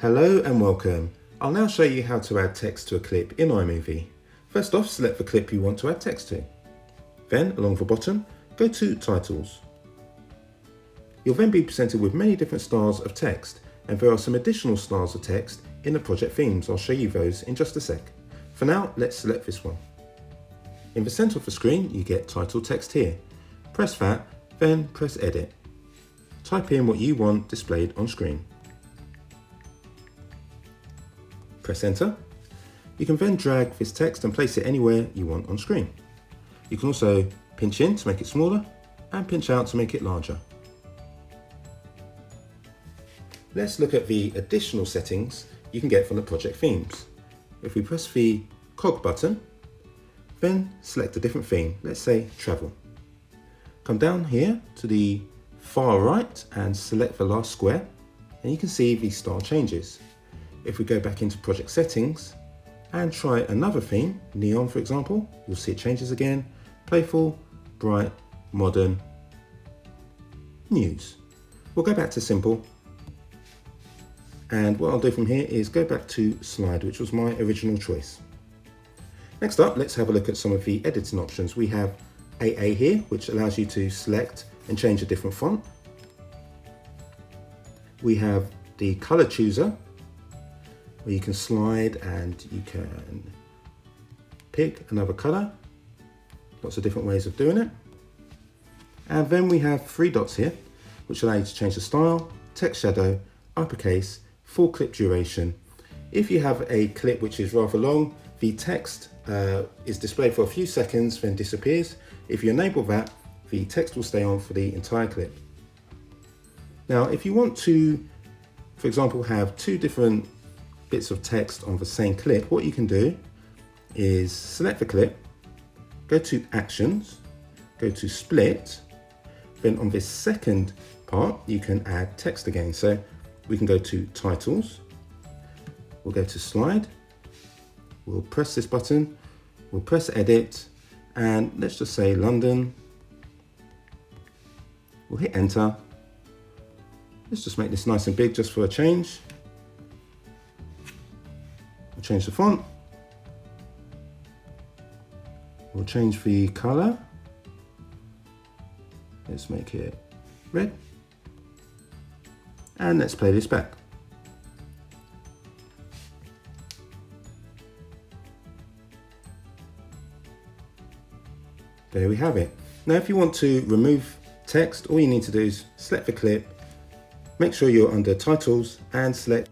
Hello and welcome. I'll now show you how to add text to a clip in iMovie. First off, select the clip you want to add text to. Then, along the bottom, go to Titles. You'll then be presented with many different styles of text, and there are some additional styles of text in the project themes. I'll show you those in just a sec. For now, let's select this one. In the centre of the screen, you get title text here. Press that, then press Edit. Type in what you want displayed on screen. Press Enter. You can then drag this text and place it anywhere you want on screen. You can also pinch in to make it smaller and pinch out to make it larger. Let's look at the additional settings you can get from the project themes. If we press the cog button, then select a different theme, let's say travel. Come down here to the far right and select the last square, and you can see the style changes. If we go back into project settings and try another theme, neon for example, you'll see it changes again. Playful, bright, modern, news. We'll go back to simple. And what I'll do from here is go back to slide, which was my original choice. Next up, let's have a look at some of the editing options. We have AA here, which allows you to select and change a different font. We have the color chooser, where you can slide and you can pick another color. Lots of different ways of doing it. And then we have three dots here, which allow you to change the style, text shadow, uppercase, full clip duration. If you have a clip which is rather long, the text is displayed for a few seconds, then disappears. If you enable that, the text will stay on for the entire clip. Now, if you want to, for example, have two different bits of text on the same clip, what you can do is select the clip, go to Actions, go to Split, then on this second part you can add text again. So we can go to Titles, we'll go to Slide, we'll press this button, we'll press Edit, and let's just say London. We'll hit Enter. Let's just make this nice and big just for a change. We'll change the font. We'll change the color. Let's make it red. And let's play this back. There we have it. Now, if you want to remove text, all you need to do is select the clip, make sure you're under Titles and select